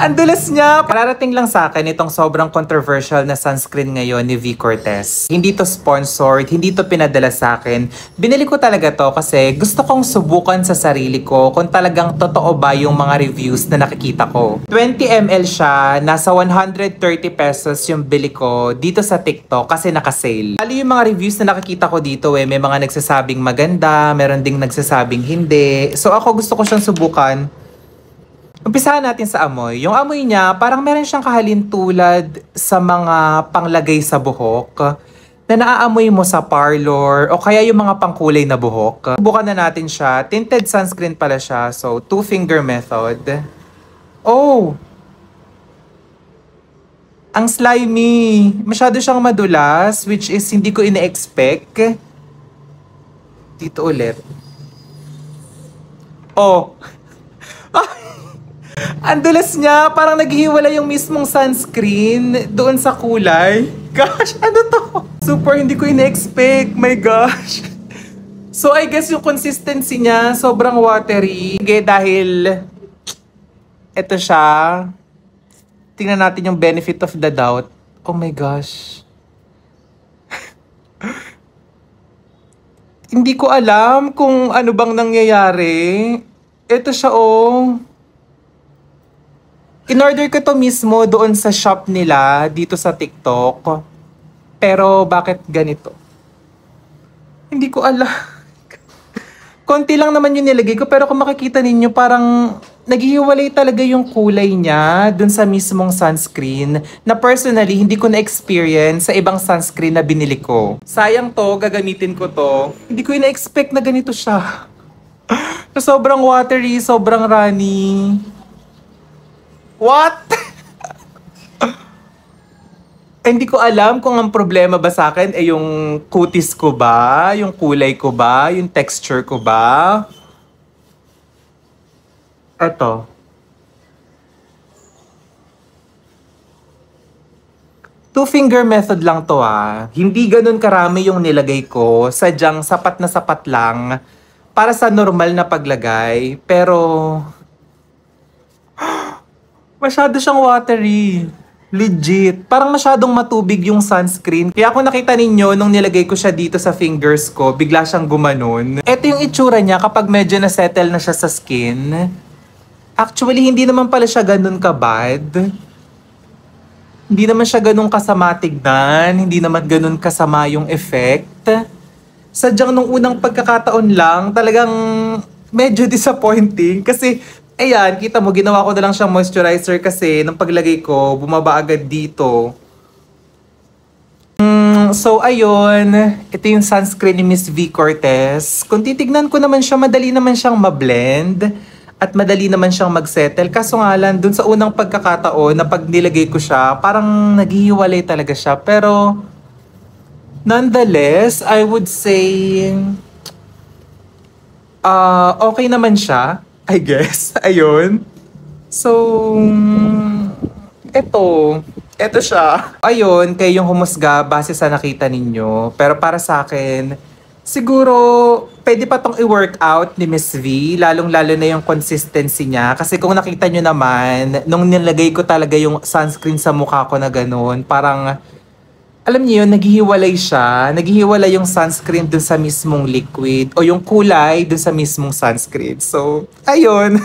Ang dulas niya! Kararating lang sa akin itong sobrang controversial na sunscreen ngayon ni V. Cortez. Hindi to sponsored, hindi to pinadala sa akin. Binili ko talaga to kasi gusto kong subukan sa sarili ko kung talagang totoo ba yung mga reviews na nakikita ko. 20 ml siya, nasa 130 pesos yung bili ko dito sa TikTok kasi naka-sale. Lalo yung mga reviews na nakikita ko dito may mga nagsasabing maganda, meron ding nagsasabing hindi. So ako gusto ko siyang subukan. Umpisahan natin sa amoy. Yung amoy niya, parang meron siyang kahalintulad sa mga panglagay sa buhok na naaamoy mo sa parlor o kaya yung mga pangkulay na buhok. Subukan na natin siya. Tinted sunscreen pala siya. So, 2-finger method. Oh! Ang slimy. Masyado siyang madulas, which is hindi ko ina-expect. Dito ulit. Oh! Ang dulas niya, parang naghihiwala yung mismong sunscreen doon sa kulay. Gosh, ano to? Super hindi ko ina-expect. My gosh. So I guess yung consistency niya sobrang watery. Sige, dahil ito siya. Tingnan natin yung benefit of the doubt. Oh my gosh. Hindi ko alam kung ano bang nangyayari. Ito siya oh. In-order ko to mismo doon sa shop nila dito sa TikTok. Pero bakit ganito? Hindi ko alam. Konti lang naman yung nilagay ko pero kung makikita ninyo parang naghihiwalay talaga yung kulay niya doon sa mismong sunscreen na personally hindi ko na-experience sa ibang sunscreen na binili ko. Sayang to, gagamitin ko to. Hindi ko na-expect na ganito siya. Sobrang watery, sobrang runny. What? Hindi ko alam kung ang problema ba sa akin ay yung kutis ko ba, yung kulay ko ba, yung texture ko ba. Eto. Two-finger method lang to ah. Hindi ganun karami yung nilagay ko. Sadyang sapat na sapat lang para sa normal na paglagay. Pero masyado siyang watery. Legit. Parang masyadong matubig yung sunscreen. Kaya kung nakita ninyo, nung nilagay ko siya dito sa fingers ko, bigla siyang gumanon. Ito yung itsura niya kapag medyo na-settle na siya sa skin. Actually, hindi naman pala siya ganun ka-bad. Hindi naman siya ganun kasama tignan. Hindi naman ganun kasama yung effect. Sadyang nung unang pagkakataon lang, talagang medyo disappointing. Kasi ayan, kita mo, ginawa ko na lang siyang moisturizer kasi nung paglagay ko, bumaba agad dito. So, ayun. Ito yung sunscreen ni Miss V. Cortez. Kung titignan ko naman siya, madali naman siyang mablend. At madali naman siyang magsettle. Kaso nga lang, dun sa unang pagkakataon na pag nilagay ko siya, parang naghihiwalay talaga siya. Pero, nonetheless, I would say, okay naman siya. I guess. Ayun. So, eto siya. Ayun, kayo yung humusga base sa nakita ninyo. Pero para sa akin, siguro, pwede pa tong i-workout ni Miss V. Lalong-lalo na yung consistency niya. Kasi kung nakita nyo naman, nung nilagay ko talaga yung sunscreen sa mukha ko na ganun, parang, alam niyo yun, naghihiwalay siya. Naghihiwalay yung sunscreen dun sa mismong liquid o yung kulay dun sa mismong sunscreen. So, ayun.